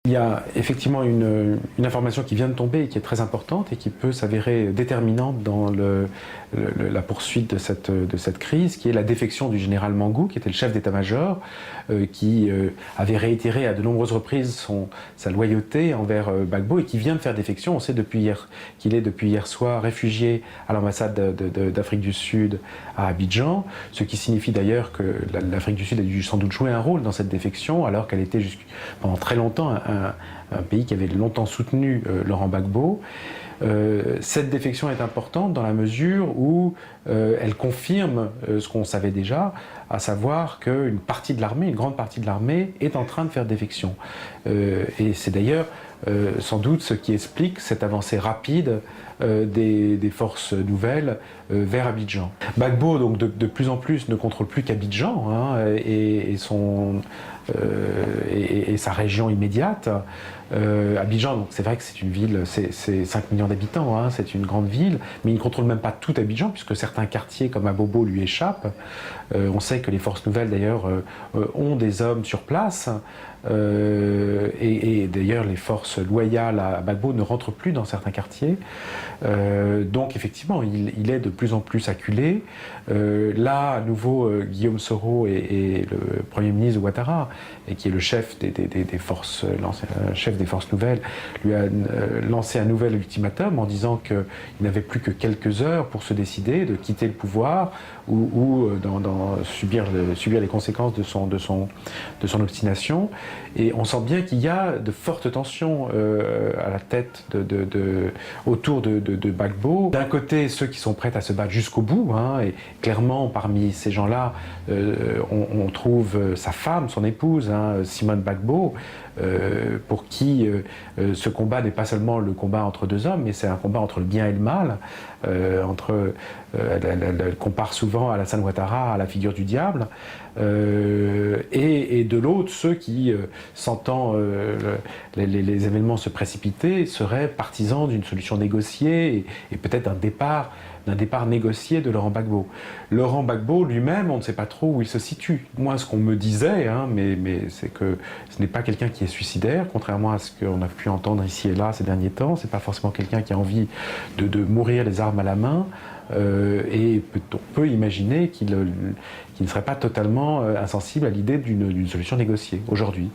Il y a effectivement une information qui vient de tomber et qui est très importante et qui peut s'avérer déterminante dans la poursuite de cette crise, qui est la défection du général Mangou, qui était le chef d'état-major, qui avait réitéré à de nombreuses reprises sa loyauté envers Gbagbo et qui vient de faire défection. On sait qu'il est depuis hier soir réfugié à l'ambassade d'Afrique du Sud à Abidjan, ce qui signifie d'ailleurs que l'Afrique du Sud a dû sans doute jouer un rôle dans cette défection, alors qu'elle était pendant très longtemps un pays qui avait longtemps soutenu Laurent Gbagbo. Cette défection est importante dans la mesure où elle confirme ce qu'on savait déjà, à savoir qu'une partie de l'armée, une grande partie de l'armée, est en train de faire défection. Et c'est d'ailleurs sans doute ce qui explique cette avancée rapide des forces nouvelles vers Abidjan. Gbagbo, donc de plus en plus, ne contrôle plus qu'Abidjan et sa région immédiate. Abidjan, donc c'est vrai que c'est une ville, c'est 5 millions d'habitants, c'est une grande ville, mais il ne contrôle même pas tout Abidjan, puisque certains quartiers comme Abobo lui échappent. On sait que les forces nouvelles, d'ailleurs, ont des hommes sur place, et d'ailleurs les forces loyales à Gbagbo ne rentrent plus dans certains quartiers. Donc effectivement, il est de plus en plus acculé. Là, à nouveau, Guillaume Soro et le Premier ministre Ouattara, et qui est le chef des forces, l'ancien chef des forces nouvelles, lui a lancé un nouvel ultimatum en disant qu'il n'avait plus que quelques heures pour se décider de quitter le pouvoir ou subir les conséquences de son obstination. Et on sent bien qu'il y a de fortes tensions à la tête autour de Gbagbo. D'un côté, ceux qui sont prêts à se battre jusqu'au bout, et clairement parmi ces gens-là, on trouve sa femme, son épouse, Simone Gbagbo, pour qui ce combat n'est pas seulement le combat entre deux hommes, mais c'est un combat entre le bien et le mal. Elle compare souvent Alassane Ouattara à la figure du diable, et de l'autre, ceux qui, sentant les événements se précipiter, seraient partisans d'une solution négociée et peut-être d'un départ négocié de Laurent Gbagbo. Laurent Gbagbo lui-même, on ne sait pas trop où il se situe. Moi, ce qu'on me disait, mais c'est que ce n'est pas quelqu'un qui est suicidaire, contrairement à ce qu'on a pu entendre ici et là ces derniers temps. C'est pas forcément quelqu'un qui a envie de mourir les armes à la main. Et on peut imaginer qu'il ne serait pas totalement insensible à l'idée d'une solution négociée aujourd'hui.